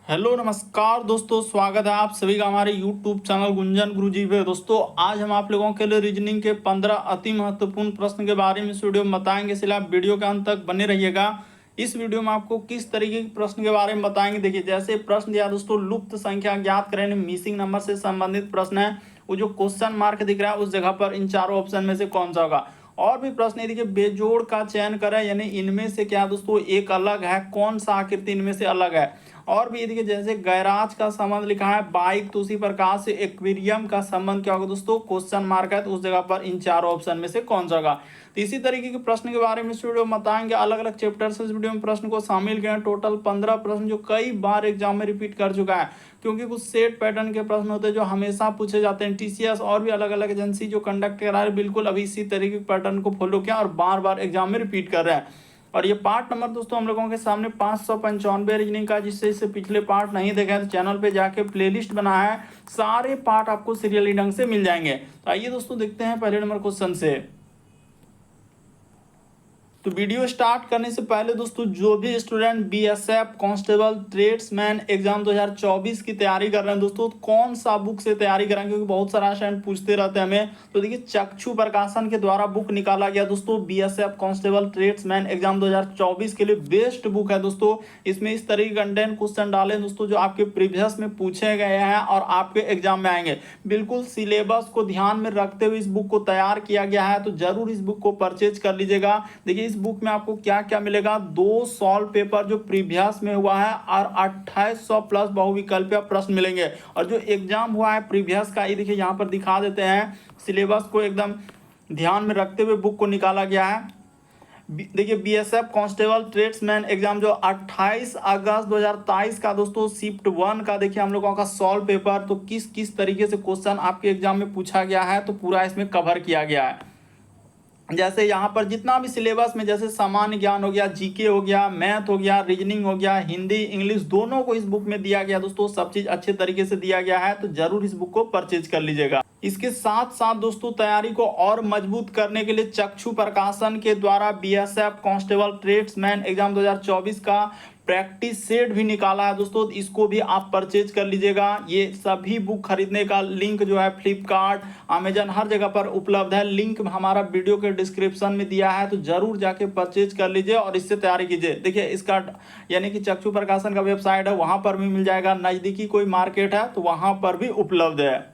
Hello नमस्कार दोस्तों, स्वागत है आप सभी का हमारे यूट्यूब चैनल गुंजन गुरुजी पे। दोस्तों आज हम आप लोगों के लिए रीजनिंग के 15 अति महत्वपूर्ण प्रश्न के बारे में इस वीडियो में बताएंगे, इसलिए आप वीडियो के अंत तक बने रहिएगा। इस वीडियो में आपको किस तरीके के प्रश्न के बारे में बताएंगे। देखिए जैसे प्रश्न दिया दोस्तों, लुप्त संख्या ज्ञात करें, मिसिंग नंबर से संबंधित प्रश्न है। वो जो क्वेश्चन मार्क दिख रहा है उस जगह पर इन चारों ऑप्शन में से कौन सा होगा। और भी प्रश्न है, देखिए बेजोड़ का चयन करें, यानी इनमें से क्या दोस्तों एक अलग है, कौन सा आकृति इनमें से अलग है। और भी देखिए जैसे गैराज का संबंध लिखा है, बाइक, तो उसी प्रकार से एक्वेरियम का संबंध क्या होगा दोस्तों, क्वेश्चन मार्क है, तो उस जगह पर इन चारों ऑप्शन में से कौन सा होगा। तो इसी तरीके के प्रश्न के बारे में इस वीडियो में बताएंगे। अलग अलग चैप्टर से इस वीडियो में प्रश्न को शामिल किए हैं। टोटल 15 प्रश्न जो कई बार एग्जाम में रिपीट कर चुका है, क्योंकि कुछ सेट पैटर्न के प्रश्न होते हैं जो हमेशा पूछे जाते हैं। टीसीएस और भी अलग अलग एजेंसी जो कंडक्ट करा रहे बिल्कुल अभी इसी तरीके के पैटर्न को फॉलो किया और बार बार एग्जाम में रिपीट कर रहे हैं। और ये पार्ट नंबर दोस्तों हम लोगों के सामने 595 रीजनिंग का, जिससे इससे पिछले पार्ट नहीं देखे हैं तो चैनल पे जाके प्लेलिस्ट बना है, सारे पार्ट आपको सीरियली ढंग से मिल जाएंगे। तो आइए दोस्तों देखते हैं पहले नंबर क्वेश्चन से। तो वीडियो स्टार्ट करने से पहले दोस्तों जो भी student BSF constable tradesman exam 2024 की तैयारी कर रहे हैं दोस्तों, तो कौन सा बुक से तैयारी करें, क्योंकि बहुत सारा स्टूडेंट पूछते रहते हैं हमें। तो देखिए चक्षु प्रकाशन के द्वारा बुक निकाला गया दोस्तों, बीएसएफ कांस्टेबल ट्रेड्समैन एग्जाम 2024 के लिए बेस्ट बुक है दोस्तों। इसमें इस तरह के कंटेंट क्वेश्चन डाले दोस्तों जो आपके प्रीवियस में पूछे गए हैं और आपके एग्जाम में आएंगे। बिल्कुल सिलेबस को ध्यान में रखते हुए इस बुक को तैयार किया गया है, तो जरूर इस बुक को परचेज कर लीजिएगा। देखिए बुक में आपको क्या क्या मिलेगा, 2 सॉल्व पेपर जो प्रीवियस में हुआ है और 2800 प्लस बहुविकल्पीय प्रश्न मिलेंगे। और जो एग्जाम हुआ है प्रीवियस का, ये देखिए यहाँ पर दिखा देते हैं, सिलेबस को एकदम ध्यान में रखते हुए बुक को निकाला गया है। देखिए बीएसएफ कांस्टेबल ट्रेड्समैन एग्जाम जो 28 अगस्त 2023 का दोस्तों, शिफ्ट 1 का देखिए हम लोगों का सॉल्व पेपर, तो किस किस तरीके से क्वेश्चन आपके एग्जाम में पूछा गया है, तो पूरा इसमें कवर किया गया है। जैसे यहाँ पर जितना भी सिलेबस में, जैसे सामान्य ज्ञान हो गया, जीके हो गया, मैथ हो गया, रीजनिंग हो गया, हिंदी इंग्लिश दोनों को इस बुक में दिया गया दोस्तों, सब चीज अच्छे तरीके से दिया गया है, तो जरूर इस बुक को परचेज कर लीजिएगा। इसके साथ साथ दोस्तों तैयारी को और मजबूत करने के लिए चक्षु प्रकाशन के द्वारा बीएसएफ कांस्टेबल ट्रेड्समैन एग्जाम 2024 का प्रैक्टिस सेट भी निकाला है दोस्तों, इसको भी आप परचेज कर लीजिएगा। ये सभी बुक खरीदने का लिंक जो है फ्लिपकार्ट, अमेजन हर जगह पर उपलब्ध है। लिंक हमारा वीडियो के डिस्क्रिप्शन में दिया है, तो जरूर जाके परचेज कर लीजिए और इससे तैयारी कीजिए। देखिए इसका यानी कि चक्षु प्रकाशन का वेबसाइट है, वहां पर भी मिल जाएगा। नजदीकी कोई मार्केट है तो वहां पर भी उपलब्ध है।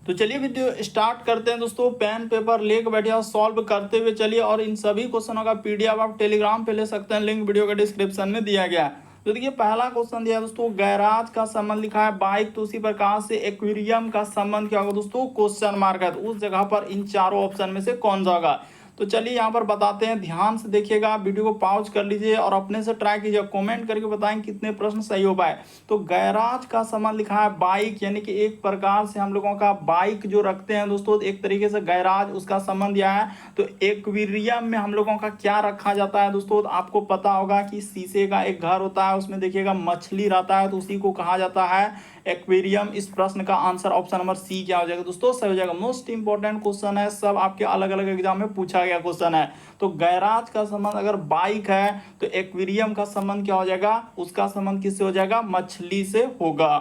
तो चलिए वीडियो स्टार्ट करते हैं दोस्तों। पेन पेपर लेके बैठिए और सॉल्व करते हुए चलिए। और इन सभी क्वेश्चनों का पीडीएफ आप टेलीग्राम पे ले सकते हैं, लिंक वीडियो के डिस्क्रिप्शन में दिया गया है। तो देखिए पहला क्वेश्चन दिया दोस्तों, गैराज का संबंध लिखा है, बाइक, तो उसी प्रकार से एक्वेरियम का संबंध क्या होगा दोस्तों, क्वेश्चन मार्क है, तो उस जगह पर इन चारों ऑप्शन में से कौन सा होगा। तो चलिए यहाँ पर बताते हैं, ध्यान से देखिएगा, वीडियो को पॉज कर लीजिए और अपने से ट्राई कीजिए, कमेंट करके बताएं कितने प्रश्न सही हो पाए। तो गैराज का संबंध लिखा है बाइक, यानी कि एक प्रकार से हम लोगों का बाइक जो रखते हैं दोस्तों, एक तरीके से गैराज उसका संबंध दिया है। तो एक्वेरियम में हम लोगों का क्या रखा जाता है दोस्तों, तो आपको पता होगा कि शीशे का एक घर होता है, उसमें देखिएगा मछली रहता है, तो उसी को कहा जाता है एक्वेरियम। इस प्रश्न का आंसर ऑप्शन नंबर सी क्या हो जाएगा दोस्तों, सही हो जाएगा। मोस्ट इंपॉर्टेंट क्वेश्चन है, सब आपके अलग अलग एग्जाम में पूछा गया क्वेश्चन है। तो गैराज का संबंध अगर बाइक है, तो एक्वेरियम का संबंध क्या हो जाएगा, उसका संबंध किससे हो जाएगा, मछली से होगा।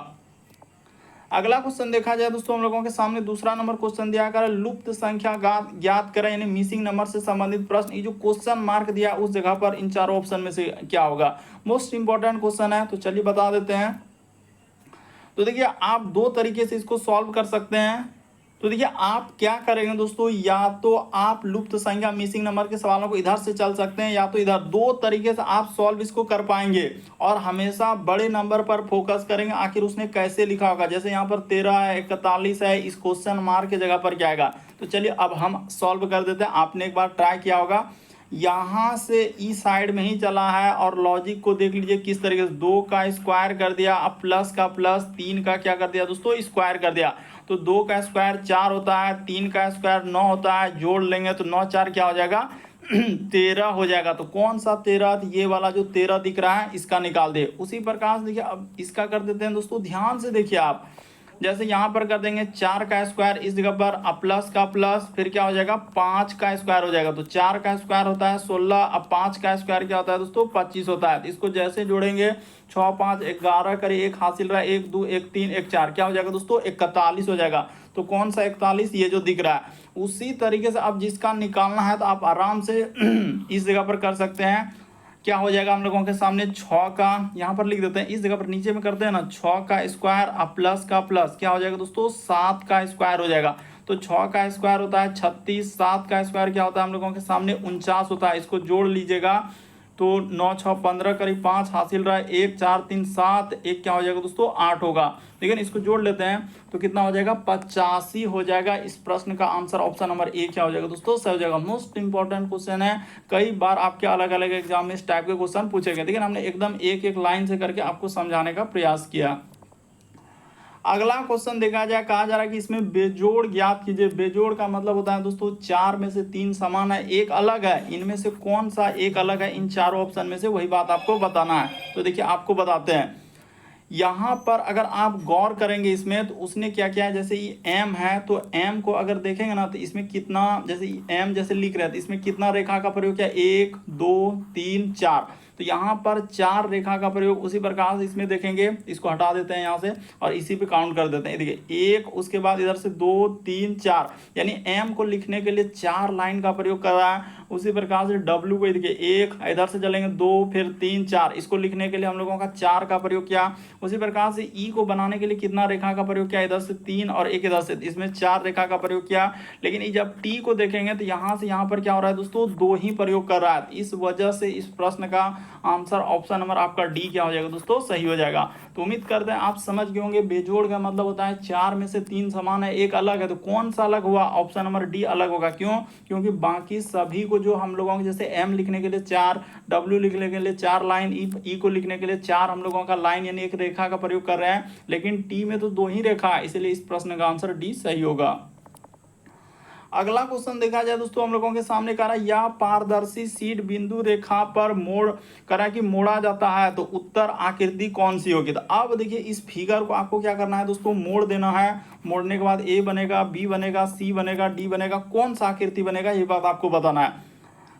अगला क्वेश्चन देखा जाए दोस्तों, हम लोगों के सामने दूसरा नंबर क्वेश्चन दिया कर, लुप्त संख्या ज्ञात करें, यानी मिसिंग नंबर से संबंधित प्रश्न। ये जो क्वेश्चन मार्क दिया उस जगह पर इन चारों ऑप्शन में से क्या होगा। मोस्ट इंपॉर्टेंट क्वेश्चन है, तो चलिए बता देते हैं। तो देखिए आप 2 तरीके से इसको सॉल्व कर सकते हैं। तो देखिए आप क्या करेंगे दोस्तों, या तो आप लुप्त संख्या मिसिंग नंबर के सवालों को इधर से चल सकते हैं, या तो इधर। 2 तरीके से आप सॉल्व इसको कर पाएंगे। और हमेशा बड़े नंबर पर फोकस करेंगे, आखिर उसने कैसे लिखा होगा। जैसे यहाँ पर 13 है, 41 है, इस क्वेश्चन मार्क की जगह पर क्या आएगा। तो चलिए अब हम सॉल्व कर देते हैं। आपने एक बार ट्राई किया होगा, यहाँ से ई साइड में ही चला है, और लॉजिक को देख लीजिए किस तरीके से, 2 का स्क्वायर कर दिया, अब प्लस का प्लस, 3 का क्या कर दिया दोस्तों, स्क्वायर कर दिया। तो 2 का स्क्वायर 4 होता है, 3 का स्क्वायर 9 होता है, जोड़ लेंगे तो 9 4 क्या हो जाएगा 13 हो जाएगा। तो कौन सा 13, ये वाला जो 13 दिख रहा है इसका निकाल दे। उसी प्रकार से देखिए अब इसका कर देते हैं दोस्तों, ध्यान से देखिए आप। जैसे यहाँ पर कर देंगे 4 का स्क्वायर, इस जगह पर प्लस का प्लस, फिर क्या हो जाएगा 5 का स्क्वायर हो जाएगा। तो 4 का स्क्वायर होता है 16, अब 5 का स्क्वायर क्या होता है दोस्तों 25 होता है। तो इसको जैसे जोड़ेंगे 6 5 11 करिए, एक हासिल रहा है 1 2 1 3 1 4, क्या हो जाएगा दोस्तों 41 हो जाएगा। तो कौन सा 41, ये जो दिख रहा है। उसी तरीके से अब जिसका निकालना है तो आप आराम से इस जगह पर कर सकते हैं। क्या हो जाएगा हम लोगों के सामने 6 का, यहाँ पर लिख देते हैं, इस जगह पर नीचे में करते हैं ना 6 का स्क्वायर अब प्लस का प्लस, क्या हो जाएगा दोस्तों 7 का स्क्वायर हो जाएगा। तो 6 का स्क्वायर होता है 36, 7 का स्क्वायर क्या होता है हम लोगों के सामने 49 होता है। इसको जोड़ लीजिएगा तो 9 6 15 करीब 5 हासिल रहा है, 1 4 3 7, एक क्या हो जाएगा दोस्तों 8 होगा। लेकिन इसको जोड़ लेते हैं तो कितना हो जाएगा 85 हो जाएगा। इस प्रश्न का आंसर ऑप्शन नंबर ए क्या हो जाएगा दोस्तों सही हो जाएगा। मोस्ट इंपॉर्टेंट क्वेश्चन है, कई बार आपके अलग अलग एग्जाम में इस टाइप के क्वेश्चन पूछे गए, लेकिन हमने एकदम एक एक लाइन से करके आपको समझाने का प्रयास किया। अगला क्वेश्चन देखा जाए, कहा जा रहा है कि इसमें बेजोड़ ज्ञात कीजिए। बेजोड़ का मतलब होता है दोस्तों 4 में से 3 समान है, एक अलग है, इनमें से कौन सा एक अलग है इन चारों ऑप्शन में से, वही बात आपको बताना है। तो देखिए आपको बताते हैं, यहाँ पर अगर आप गौर करेंगे इसमें तो उसने क्या किया है, जैसे ये m है तो m को अगर देखेंगे ना तो इसमें कितना, जैसे m जैसे लिख रहे थे इसमें कितना रेखा का प्रयोग किया 1 2 3 4, तो यहाँ पर 4 रेखा का प्रयोग। उसी प्रकार से इसमें देखेंगे, इसको हटा देते हैं यहाँ से और इसी पे काउंट कर देते हैं। देखिए 1, उसके बाद इधर से 2 3 4, यानी m को लिखने के लिए 4 लाइन का प्रयोग कर रहा है। उसी प्रकार से w को देखिए 1, इधर से चलेंगे 2 फिर 3 4, इसको लिखने के लिए हम लोगों का 4 का प्रयोग किया। उसी प्रकार से ई को बनाने के लिए कितना रेखा का प्रयोग किया, इधर से 3 और एक इधर से, इसमें 4 रेखा का प्रयोग किया। लेकिन जब टी को देखेंगे तो यहाँ से यहाँ पर क्या हो रहा है दोस्तों 2 ही प्रयोग कर रहा है। इस वजह से इस प्रश्न का आंसर ऑप्शन नंबर आपका डी क्या हो जाएगा दोस्तों सही हो जाएगा। तो उम्मीद करते हैं आप समझ गए होंगे। बेजोड़ का मतलब होता है 4 में से 3 समान है, एक अलग है, तो कौन सा अलग हुआ, ऑप्शन नंबर डी अलग होगा। क्यों, क्योंकि बाकी सभी को जो हम लोगों के जैसे m लिखने के लिए 4, w लिखने के लिए 4 लाइन, ई को लिखने के लिए 4 हम लोगों का लाइन यानी एक रेखा का प्रयोग कर रहे हैं, लेकिन टी में तो 2 ही रेखा है, इसलिए इस प्रश्न का आंसर डी सही होगा। अगला क्वेश्चन देखा जाए दोस्तों हम लोगों के सामने कह रहा है यह पारदर्शी शीट बिंदु रेखा पर मोड़ करा कि मोड़ा जाता है तो उत्तर आकृति कौन सी होगी। तो अब देखिए इस फिगर को आपको क्या करना है दोस्तों मोड़ देना है। मोड़ने के बाद ए बनेगा, बी बनेगा, सी बनेगा, डी बनेगा, कौन सा आकृति बनेगा ये बात आपको बताना है।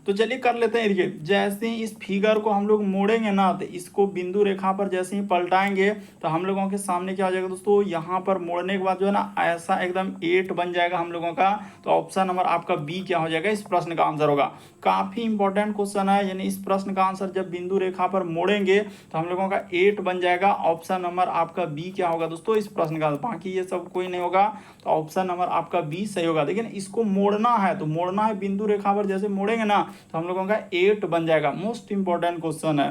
तो चलिए कर लेते हैं। देखिए जैसे ही इस फिगर को हम लोग मोड़ेंगे ना तो इसको बिंदु रेखा पर जैसे ही पलटाएंगे तो हम लोगों के सामने क्या हो जाएगा दोस्तों, यहाँ पर मोड़ने के बाद जो है ना ऐसा एकदम 8 बन जाएगा हम लोगों का। तो ऑप्शन नंबर आपका बी क्या हो जाएगा, इस प्रश्न का आंसर होगा। काफी इंपॉर्टेंट क्वेश्चन है, यानी इस प्रश्न का आंसर जब बिंदु रेखा पर मोड़ेंगे तो हम लोगों का 8 बन जाएगा। ऑप्शन नंबर आपका बी क्या होगा दोस्तों इस प्रश्न का, बाकी ये सब कोई नहीं होगा। तो ऑप्शन नंबर आपका बी सही होगा। लेकिन इसको मोड़ना है तो मोड़ना है बिंदु रेखा पर, जैसे मोड़ेंगे ना तो हम लोगों का 8 बन जाएगा। मोस्ट इंपॉर्टेंट क्वेश्चन है।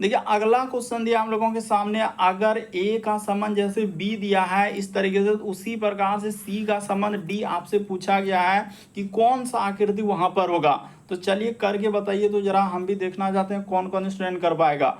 देखिए अगला क्वेश्चन दिया हम लोगों के सामने, अगर ए का संबंध जैसे बी दिया है इस तरीके से, तो उसी प्रकार से सी का संबंध डी आपसे पूछा गया है कि कौन सा आकृति वहां पर होगा। तो चलिए करके बताइए, तो जरा हम भी देखना चाहते हैं कौन कौन स्टूडेंट कर पाएगा।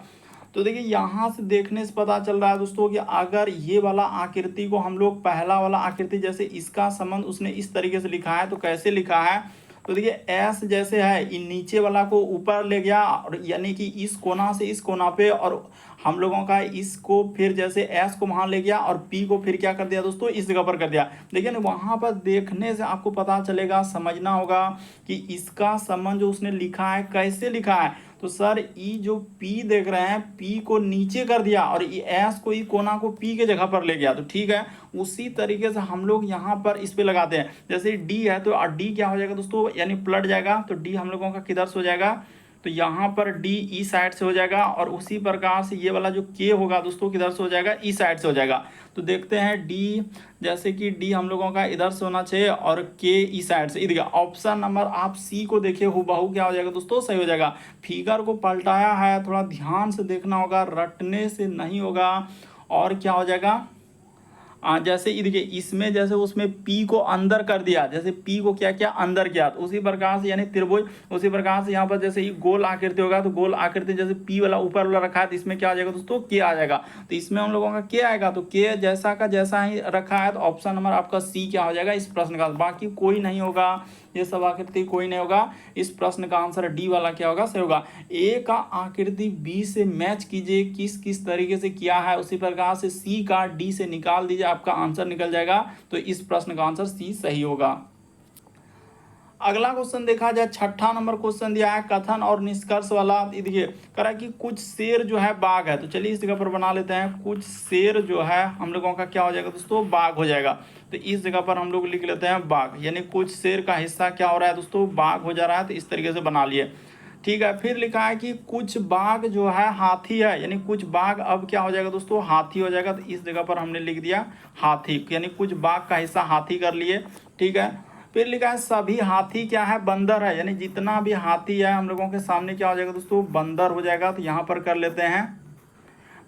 तो देखिए यहाँ से देखने से पता चल रहा है दोस्तों कि अगर ये वाला आकृति को हम लोग पहला वाला आकृति जैसे इसका संबंध उसने इस तरीके से लिखा है, तो कैसे लिखा है, तो देखिए एस जैसे है इन नीचे वाला को ऊपर ले गया और यानी कि इस कोना से इस कोना पे, और हम लोगों का इसको फिर जैसे एस को वहां ले गया और पी को फिर क्या कर दिया दोस्तों इस जगह पर कर दिया। लेकिन वहां पर देखने से आपको पता चलेगा, समझना होगा कि इसका संबंध जो उसने लिखा है कैसे लिखा है। तो सर ई जो पी देख रहे हैं पी को नीचे कर दिया और ई एस को ई कोना को पी के जगह पर ले गया, तो ठीक है। उसी तरीके से हम लोग यहाँ पर इस पे लगाते हैं, जैसे डी है तो डी क्या हो जाएगा दोस्तों, यानी पलट जाएगा। तो डी हम लोगों का किधर से हो जाएगा, तो यहाँ पर डी ई साइड से हो जाएगा, और उसी प्रकार से ये वाला जो के होगा दोस्तों किधर से हो जाएगा, ई साइड से हो जाएगा। तो देखते हैं डी, जैसे कि डी हम लोगों का इधर से होना चाहिए और के ई साइड से। इधर ऑप्शन नंबर आप सी को देखिए, हुबहू क्या हो जाएगा दोस्तों सही हो जाएगा। फिगर को पलटाया है, थोड़ा ध्यान से देखना होगा, रटने से नहीं होगा। और क्या हो जाएगा, जैसे देखिए इसमें जैसे उसमें P को अंदर कर दिया, जैसे P को क्या किया अंदर किया, तो उसी प्रकार से यानी त्रिभुज, उसी प्रकार से यहाँ पर जैसे ये गोल आकृति होगा तो गोल आकृति जैसे P वाला ऊपर वाला रखा है तो इसमें क्या आ जाएगा दोस्तों K आ जाएगा। तो इसमें हम लोगों का K आएगा, तो K जैसा का जैसा ही रखा है, तो ऑप्शन नंबर आपका C क्या हो जाएगा इस प्रश्न का, बाकी कोई नहीं होगा। ये सब आकृति कोई नहीं होगा। इस प्रश्न का आंसर डी वाला क्या होगा, सही होगा। ए का आकृति बी से मैच कीजिए, किस किस तरीके से किया है, उसी प्रकार से सी का डी से निकाल दीजिए, आपका आंसर निकल जाएगा। तो इस प्रश्न का आंसर सी सही होगा। अगला क्वेश्चन देखा जाए, छठा नंबर क्वेश्चन दिया है कथन और निष्कर्ष वाला। देखिए कह कि कुछ शेर जो है बाघ है, तो चलिए इस जगह पर बना लेते हैं, कुछ शेर जो है हम लोगों का क्या हो जाएगा दोस्तों, बाघ हो जाएगा। तो इस जगह पर हम लोग लिख लेते हैं बाघ, यानी कुछ शेर का हिस्सा क्या हो रहा है दोस्तों, बाघ हो जा रहा है। तो इस तरीके से बना लिए, ठीक है। फिर लिखा है कि कुछ बाघ जो है हाथी है, यानी कुछ बाघ अब क्या हो जाएगा दोस्तों, हाथी हो जाएगा। तो इस जगह पर हमने लिख दिया हाथी, यानी कुछ बाघ का हिस्सा हाथी कर लिए, ठीक है। फिर लिखा है सभी हाथी क्या है, बंदर है, यानी जितना भी हाथी है हम लोगों के सामने क्या हो जाएगा दोस्तों, बंदर हो जाएगा। तो यहाँ पर कर लेते हैं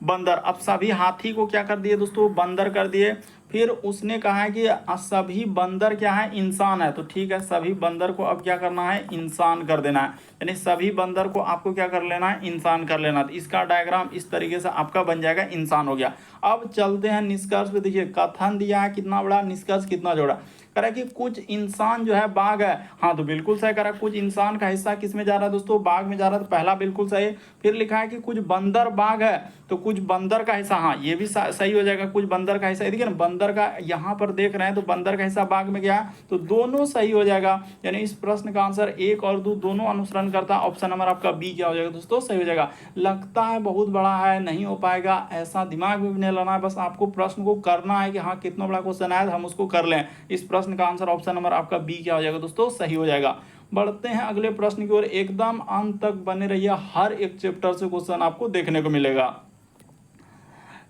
बंदर। अब सभी हाथी को क्या कर दिए दोस्तों, बंदर कर दिए। फिर उसने कहा है कि सभी बंदर क्या है, इंसान है। तो ठीक है, सभी बंदर को अब क्या करना है, इंसान कर देना है, यानी सभी बंदर को आपको क्या कर लेना है, इंसान कर लेना। तो इसका डायग्राम इस तरीके से आपका बन जाएगा, इंसान हो गया। अब चलते हैं निष्कर्ष पे। देखिए कथन दिया है कितना बड़ा, निष्कर्ष कितना जोड़ा। करा कि कुछ इंसान जो है बाघ है, हाँ तो बिल्कुल सही करा। कुछ इंसान का हिस्सा किस में जा रहा है दोस्तों, बाघ में जा रहा है, तो पहला बिल्कुल सही। फिर लिखा है कि कुछ बंदर बाघ है, तो कुछ बंदर का हिस्सा, हाँ ये भी सही हो जाएगा, कुछ बंदर का हिस्सा। देखिए ना बंदर का यहाँ पर देख रहे हैं, तो बंदर का हिस्सा बाघ में गया, तो दोनों सही हो जाएगा। यानी इस प्रश्न का आंसर 1 और 2 दोनों अनुसरण करता। ऑप्शन नंबर आपका बी क्या हो जाएगा दोस्तों, सही हो जाएगा। लगता है बहुत बड़ा है, नहीं हो पाएगा, ऐसा दिमाग में भी नहीं लाना है, बस आपको प्रश्न को करना है कि हाँ कितना बड़ा क्वेश्चन आया, हम उसको कर लें। इस प्रश्न का आंसर ऑप्शन नंबर आपका बी क्या हो जाएगा दोस्तों, सही हो जाएगा। बढ़ते हैं अगले प्रश्न की ओर, एकदम अंत तक बने रहिए, हर एक चैप्टर से क्वेश्चन आपको देखने को मिलेगा।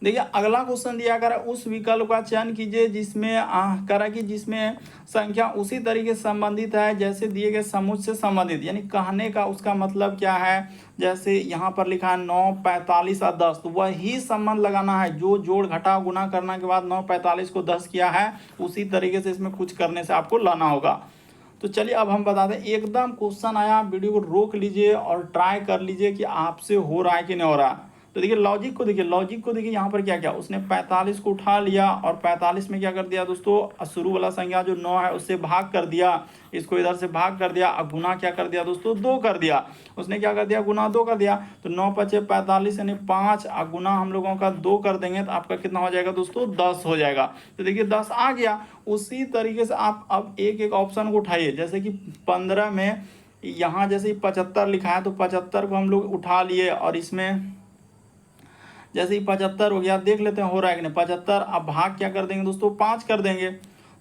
देखिए अगला क्वेश्चन दिया करा, उस विकल्प का चयन कीजिए जिसमें करा कि जिसमें संख्या उसी तरीके से संबंधित है जैसे दिए गए समुच्चय से संबंधित। यानी कहने का उसका मतलब क्या है, जैसे यहाँ पर लिखा है 9, 45 और 10, तो वही संबंध लगाना है जो जोड़ घटाव गुना करने के बाद 9, 45 को 10 किया है, उसी तरीके से इसमें कुछ करने से आपको लाना होगा। तो चलिए अब हम बता दें, एकदम क्वेश्चन आया, वीडियो को रोक लीजिए और ट्राई कर लीजिए कि आपसे हो रहा है कि नहीं हो रहा है। तो देखिए लॉजिक को देखिए, यहाँ पर क्या क्या, उसने 45 को उठा लिया और 45 में क्या कर दिया दोस्तों, शुरू वाला संख्या जो 9 है उससे भाग कर दिया, इसको इधर से भाग कर दिया, अब गुना क्या कर दिया दोस्तों, 2 कर दिया। उसने क्या कर दिया, गुना 2 कर दिया। तो 9 पचे 45 यानी 5, गुना हम लोगों का 2 कर देंगे तो आपका कितना हो जाएगा दोस्तों, 10 हो जाएगा। तो देखिए 10 आ गया। उसी तरीके से आप अब एक एक ऑप्शन को उठाइए, जैसे कि 15 में यहाँ जैसे 75 लिखा है, तो 75 को हम लोग उठा लिए और इसमें जैसे ही 75 हो गया, देख लेते हैं हो रहा है कि नहीं। 75 अब भाग क्या कर देंगे दोस्तों, 5 कर देंगे।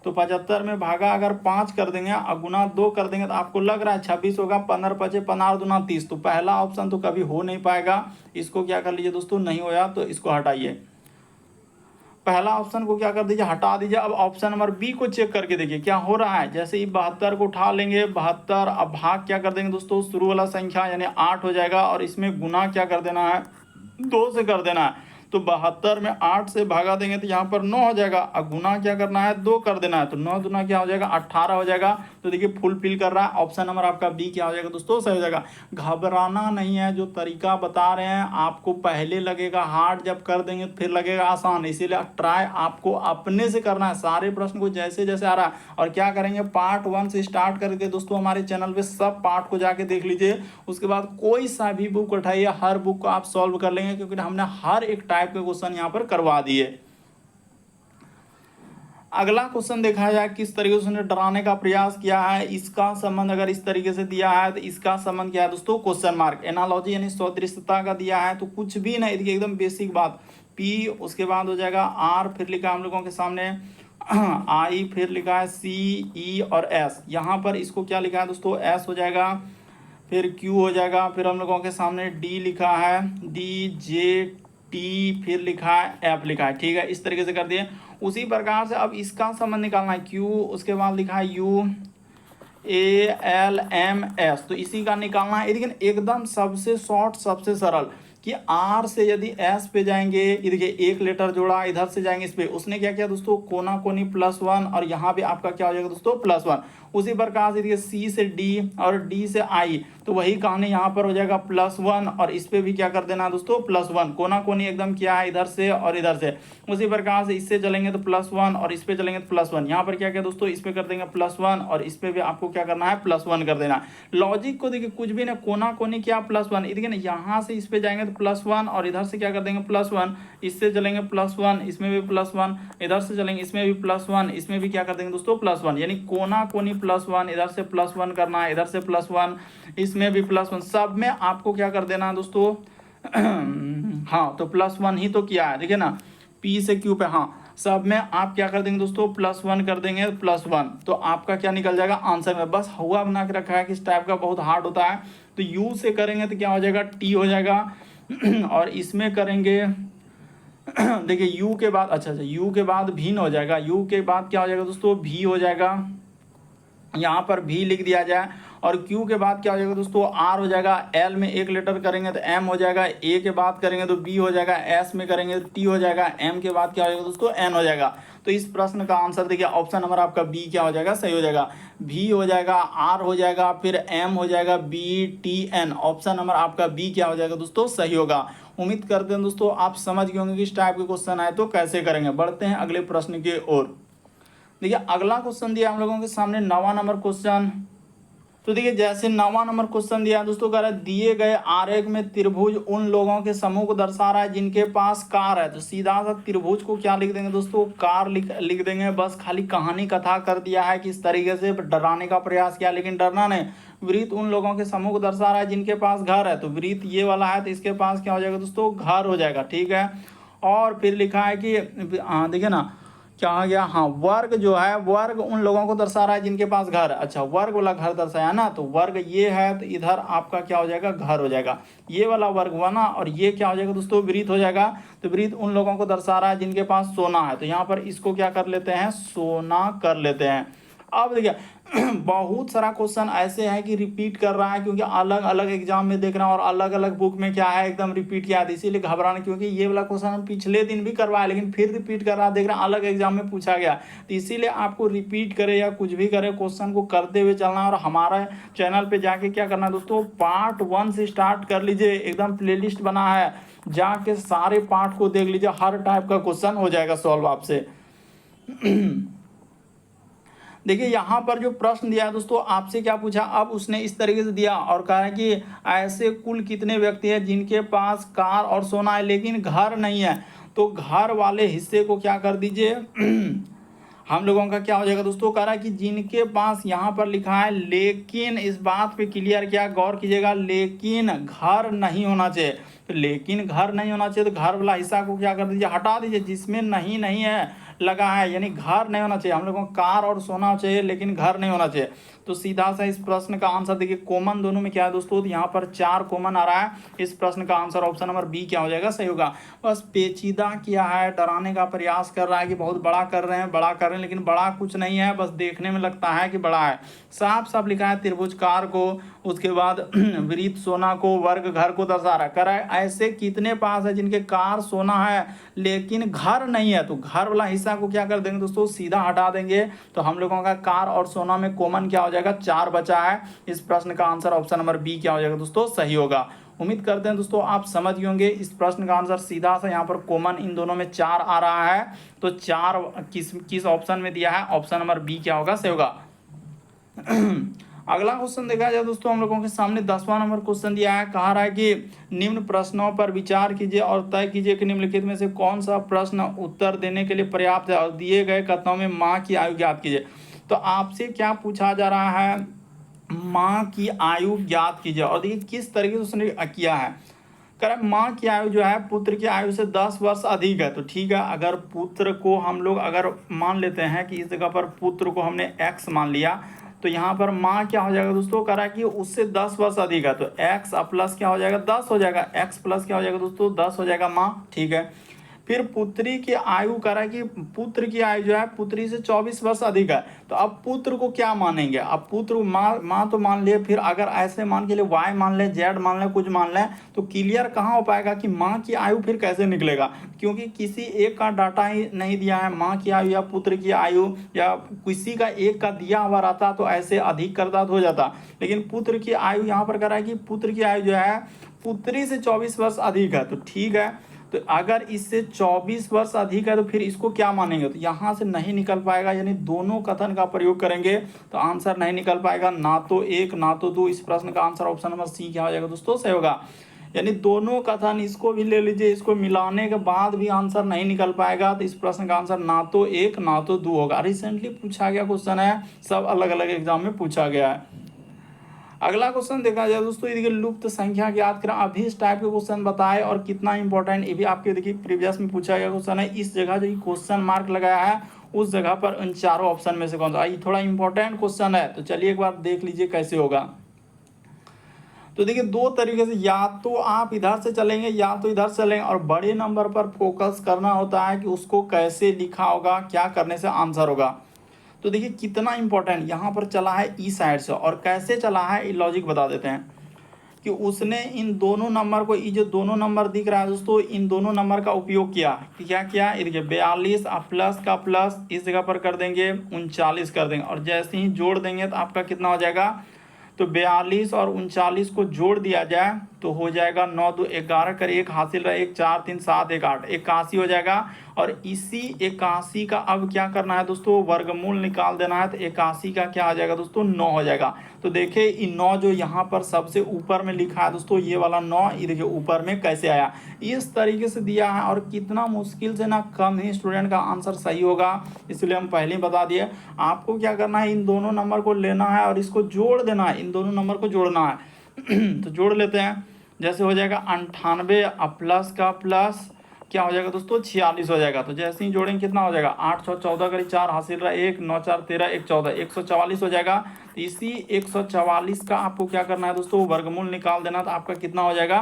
तो 75 में भागा अगर 5 कर देंगे और गुना 2 कर देंगे तो आपको लग रहा है 26 होगा। 15 पचे 15 दूना 30, तो पहला ऑप्शन तो कभी हो नहीं पाएगा। इसको क्या कर लीजिए दोस्तों, नहीं होया तो इसको हटाइए, पहला ऑप्शन को क्या कर दीजिए, हटा दीजिए। अब ऑप्शन नंबर बी को चेक करके देखिए क्या हो रहा है। जैसे ही 72 को उठा लेंगे, 72 अब भाग क्या कर देंगे दोस्तों, शुरू वाला संख्या यानी 8 हो जाएगा और इसमें गुना क्या कर देना है, 2 से कर देना है। तो 72 में 8 से भागा देंगे तो यहाँ पर 9 हो जाएगा, अब गुना क्या करना है, 2 कर देना है। तो 9 दूना क्या हो जाएगा, 18 हो जाएगा। तो देखिए फुल फिल कर रहा है। ऑप्शन नंबर आपका बी क्या हो जाएगा दोस्तों, सही हो जाएगा। घबराना नहीं है, जो तरीका बता रहे हैं आपको पहले लगेगा हार्ड, जब कर देंगे फिर लगेगा आसान, इसीलिए ट्राई आपको अपने से करना है, सारे प्रश्न को जैसे जैसे आ रहा है। और क्या करेंगे, पार्ट 1 से स्टार्ट करके दोस्तों हमारे चैनल पे सब पार्ट को जाके देख लीजिए। उसके बाद कोई सा भी बुक उठाइए, हर बुक को आप सॉल्व कर लेंगे, क्योंकि हमने हर एक टाइप के क्वेश्चन यहाँ पर करवा दिए। अगला क्वेश्चन देखा जाए, किस तरीके से उसने डराने का प्रयास किया है, इसका संबंध अगर इस तरीके से दिया है तो इसका संबंध क्या है दोस्तों, क्वेश्चन मार्क। एनालॉजी यानी सदृशता का दिया है तो कुछ भी नहीं, देखिए एकदम बेसिक बात, पी उसके बाद हो जाएगा आर, फिर लिखा हम लोगों के सामने आई, फिर लिखा है सी, ई और एस। यहाँ पर इसको क्या लिखा है दोस्तों, एस हो जाएगा, फिर क्यू हो जाएगा, फिर हम लोगों के सामने डी लिखा है, डी, जे, टी, फिर लिखा है एफ लिखा है, ठीक है। इस तरीके से कर दिए। उसी प्रकार से अब इसका संबंध निकालना है, क्यू उसके बाद लिखा है U, A, L, M, S, तो इसी का निकालना है। लेकिन एकदम सबसे शॉर्ट सबसे सरल, कि आर से यदि एस पे जाएंगे, ये देखिए एक लेटर जोड़ा, इधर से जाएंगे इस पे, उसने क्या किया दोस्तों, कोना कोनी +1 और यहाँ पे आपका क्या हो जाएगा दोस्तों +1। उसी प्रकार से देखिए सी से डी और डी से आई, तो वही कहानी यहाँ पर हो जाएगा +1 और इस पे भी क्या कर देना दोस्तों +1, कोना कोनी एकदम क्या है इधर से और इधर से। उसी प्रकार से इससे चलेंगे तो +1 और इस पे चलेंगे तो +1। यहाँ पर क्या क्या दोस्तों, इस पे कर देंगे +1 और इस पे भी आपको क्या करना है +1 कर देना। लॉजिक को देखिए कुछ भी ना, कोना कोनी क्या +1, देखिए ना यहाँ से इस पे जाएंगे तो +1 और इधर से क्या कर देंगे +1, इससे चलेंगे +1, इसमें भी +1, इधर से चलेंगे इसमें भी +1, इसमें भी क्या कर देंगे दोस्तों +1, यानी कोना कोनी +1, इधर से +1 करना है, इधर से +1, इसमें भी +1, सब में आपको क्या कर देना है दोस्तों हाँ तो +1 ही तो किया है, देखिए ना P से Q पे, हाँ सब में आप क्या कर देंगे दोस्तों +1 कर देंगे, +1, तो आपका क्या निकल जाएगा आंसर में। बस हुआ बना के रखा है कि इस टाइप का बहुत हार्ड होता है, तो U से करेंगे तो क्या हो जाएगा T हो जाएगा और इसमें करेंगे देखिए U के बाद अच्छा U के बाद भिन्न हो जाएगा, U के बाद क्या हो जाएगा दोस्तों V हो जाएगा, यहाँ पर भी लिख दिया जाए, और Q के बाद क्या हो जाएगा दोस्तों R हो जाएगा, L में एक लेटर करेंगे तो M हो जाएगा, A के बाद करेंगे तो B हो जाएगा, S में करेंगे तो T हो जाएगा, M के बाद क्या हो जाएगा दोस्तों N हो जाएगा। तो इस प्रश्न का आंसर देखिए ऑप्शन नंबर आपका B क्या हो जाएगा, सही हो जाएगा। V हो जाएगा, R हो जाएगा, फिर M हो जाएगा, B T N, option number आपका B क्या हो जाएगा दोस्तों, सही होगा। उम्मीद करते हैं दोस्तों आप समझ गए होंगे कि इस टाइप के क्वेश्चन आए तो कैसे करेंगे। बढ़ते हैं अगले प्रश्न की ओर। देखिए अगला क्वेश्चन दिया हम लोगों के सामने 9वां नंबर क्वेश्चन। तो देखिए जैसे 9वां नंबर क्वेश्चन दिया दोस्तों, कह रहा है दिए गए आरेख में त्रिभुज उन लोगों के समूह को दर्शा रहा है जिनके पास कार है। तो सीधा सा त्रिभुज को क्या लिख देंगे दोस्तों, कार लिख देंगे। बस खाली कहानी कथा कर दिया है कि इस तरीके से डराने का प्रयास किया, लेकिन डरना नहीं। वृत्त उन लोगों के समूह को दर्शा रहा है जिनके पास घर है, तो वृत्त ये वाला है तो इसके पास क्या हो जाएगा दोस्तों, घर हो जाएगा, ठीक है। और फिर लिखा है कि देखिए ना क्या आ गया, हाँ वर्ग जो है, वर्ग उन लोगों को दर्शा रहा है जिनके पास घर है। अच्छा वर्ग वाला घर दर्शाया ना, तो वर्ग ये है तो इधर आपका क्या हो जाएगा, घर हो जाएगा। ये वाला वर्ग हुआ ना, और ये क्या हो जाएगा दोस्तों, वृत्त हो जाएगा। तो वृत्त उन लोगों को दर्शा रहा है जिनके पास सोना है, तो यहाँ पर इसको क्या कर लेते हैं, सोना कर लेते हैं। अब देखिए बहुत सारा क्वेश्चन ऐसे है कि रिपीट कर रहा है, क्योंकि अलग अलग एग्जाम में देख रहा हूँ और अलग अलग बुक में क्या है एकदम रिपीट किया है, इसीलिए घबराना, क्योंकि ये वाला क्वेश्चन हम पिछले दिन भी करवाया लेकिन फिर रिपीट कर रहा है, देख रहा अलग एग्जाम में पूछा गया। तो इसीलिए आपको रिपीट करे या कुछ भी करे, क्वेश्चन को करते हुए चलना है। और हमारे चैनल पर जाके क्या करना है दोस्तों, पार्ट 1 से स्टार्ट कर लीजिए, एकदम प्ले लिस्ट बना है, जाके सारे पार्ट को देख लीजिए, हर टाइप का क्वेश्चन हो जाएगा सॉल्व आपसे। देखिए यहाँ पर जो प्रश्न दिया है दोस्तों, आपसे क्या पूछा, अब उसने इस तरीके से दिया और कहा है कि ऐसे कुल कितने व्यक्ति हैं जिनके पास कार और सोना है लेकिन घर नहीं है। तो घर वाले हिस्से को क्या कर दीजिए हम लोगों का क्या हो जाएगा दोस्तों, कह रहा है कि जिनके पास, यहाँ पर लिखा है लेकिन, इस बात पे क्लियर क्या गौर कीजिएगा, लेकिन घर नहीं होना चाहिए। तो लेकिन घर नहीं होना चाहिए तो घर वाला हिस्सा को क्या कर दीजिए, हटा दीजिए, जिसमें नहीं नहीं है लगा है, यानी घर नहीं होना चाहिए। हम लोगों को कार और सोना चाहिए लेकिन घर नहीं होना चाहिए। तो सीधा सा इस प्रश्न का आंसर देखिए, कॉमन दोनों में क्या है दोस्तों, तो यहाँ पर 4 कॉमन आ रहा है। इस प्रश्न का आंसर ऑप्शन नंबर बी क्या हो जाएगा, सही होगा। बस पेचीदा किया है, डराने का प्रयास कर रहा है कि बहुत बड़ा कर रहे हैं, बड़ा कर रहे हैं, लेकिन बड़ा कुछ नहीं है, बस देखने में लगता है कि बड़ा है। साफ साफ लिखा है त्रिभुज कार को, उसके बाद वृत्त सोना को, वर्ग घर को दर्शा रहा है। कर ऐसे कितने पास है जिनके कार सोना है लेकिन घर नहीं है। तो घर वाला हिस्सा को क्या कर देंगे दोस्तों, सीधा हटा देंगे। तो हम लोगों का कार और सोना में कॉमन क्या हो जाएगा, 4 बचा है। इस प्रश्न का आंसर ऑप्शन नंबर बी क्या हो जाएगा दोस्तों, सही होगा। उम्मीद करते हैं दोस्तों आप समझ गए होंगे। इस प्रश्न का आंसर सीधा सा यहाँ पर कॉमन इन दोनों में 4 आ रहा है। तो 4 किस ऑप्शन में दिया है, ऑप्शन नंबर बी क्या होगा, सही होगा। अगला क्वेश्चन देखा जाए दोस्तों, हम लोगों के सामने 10वां नंबर क्वेश्चन दिया है। कहा रहा है कि निम्न प्रश्नों पर विचार कीजिए और तय कीजिए कि निम्नलिखित में से कौन सा प्रश्न उत्तर देने के लिए पर्याप्त है, और दिए गए कथनों में माँ की आयु ज्ञात कीजिए। तो आपसे क्या पूछा जा रहा है, माँ की आयु ज्ञात कीजिए। और देखिए किस तरीके से उसने किया है, कह रहा है माँ की आयु जो है पुत्र की आयु से 10 वर्ष अधिक है। तो ठीक है, अगर पुत्र को हम लोग अगर मान लेते हैं कि इस जगह पर पुत्र को हमने x मान लिया, तो यहाँ पर माँ क्या हो जाएगा दोस्तों, कह रहा है कि उससे 10 वर्ष अधिक है। तो x प्लस क्या हो जाएगा, 10 हो जाएगा, x प्लस क्या हो जाएगा दोस्तों, 10 हो जाएगा माँ, ठीक है। फिर पुत्री की आयु कह रहा है कि पुत्र की आयु जो है पुत्री से 24 वर्ष अधिक है। तो अब पुत्र को क्या मानेंगे, अब पुत्र माँ तो मान लिए, फिर अगर ऐसे मान के लिए वाई मान लें, जेड मान लें, कुछ मान लें, तो क्लियर कहाँ हो पाएगा कि माँ की आयु फिर कैसे निकलेगा, क्योंकि किसी एक का डाटा ही नहीं दिया है, माँ की आयु या पुत्र की आयु या किसी का एक का दिया हुआ रहता तो ऐसे अधिक करता तो हो जाता। लेकिन पुत्र की आयु यहाँ पर कह रहा है कि पुत्र की आयु जो है पुत्री से 24 वर्ष अधिक है। तो ठीक है, तो अगर इससे 24 वर्ष अधिक है तो फिर इसको क्या मानेंगे, तो यहाँ से नहीं निकल पाएगा, यानी दोनों कथन का प्रयोग करेंगे तो आंसर नहीं निकल पाएगा, ना तो एक ना तो दो। इस प्रश्न का आंसर ऑप्शन नंबर सी क्या हो जाएगा दोस्तों, सही होगा। यानी दोनों कथन, इसको भी ले लीजिए, इसको मिलाने के बाद भी आंसर नहीं निकल पाएगा, तो इस प्रश्न का आंसर ना तो एक ना तो दो होगा। रिसेंटली पूछा गया क्वेश्चन है, सब अलग अलग एग्जाम में पूछा गया है। अगला क्वेश्चन देखा जाए दोस्तों, ये देखिए लुप्त संख्या ज्ञात करें। अभी इस टाइप के क्वेश्चन बताए और कितना इंपॉर्टेंट, ये भी आपके देखिए प्रीवियस में पूछा गया क्वेश्चन है। इस जगह जो क्वेश्चन मार्क लगाया है उस जगह पर इन चारों ऑप्शन में से कौन सा, ये थोड़ा इंपॉर्टेंट क्वेश्चन है, तो चलिए एक बार देख लीजिए कैसे होगा। तो देखिए दो तरीके से, या तो आप इधर से चलेंगे या तो इधर से चलेंगे, और बड़े नंबर पर फोकस करना होता है कि उसको कैसे लिखा होगा, क्या करने से आंसर होगा। तो देखिए कितना इंपॉर्टेंट यहाँ पर चला है ई साइड से, और कैसे चला है ये लॉजिक बता देते हैं कि उसने इन दोनों नंबर को, ये जो दोनों नंबर दिख रहा है दोस्तों, इन दोनों नंबर का उपयोग किया। क्या किया, ये देखिए 42 प्लस का प्लस इस जगह पर कर देंगे 39 कर देंगे, और जैसे ही जोड़ देंगे तो आपका कितना हो जाएगा, तो 42 और 39 को जोड़ दिया जाए तो हो जाएगा 9 2 11 कर 1 हासिल रहा, 1 4 3 7 1 8 81 हो जाएगा। और इसी 81 का अब क्या करना है दोस्तों, वर्गमूल निकाल देना है, तो 81 का क्या हो जाएगा दोस्तों, 9 हो जाएगा। तो देखिए ये 9 जो यहाँ पर सबसे ऊपर में लिखा है दोस्तों, ये वाला 9, ये देखिए ऊपर में कैसे आया, इस तरीके से दिया है, और कितना मुश्किल से ना कम ही स्टूडेंट का आंसर सही होगा, इसलिए हम पहले ही बता दिए। आपको क्या करना है, इन दोनों नंबर को लेना है और इसको जोड़ देना है, इन दोनों नंबर को जोड़ना है। तो जोड़ लेते हैं, जैसे हो जाएगा 98 प्लस का प्लस क्या हो जाएगा दोस्तों, 46 हो जाएगा। तो जैसे ही जोड़ेंगे कितना हो जाएगा, 8 6 14 करीब 4 हासिल रहा, 1 9 4 13 1 14 144 हो जाएगा। तो इसी 144 का आपको क्या करना है दोस्तों, वर्गमूल निकाल देना, तो आपका कितना हो जाएगा,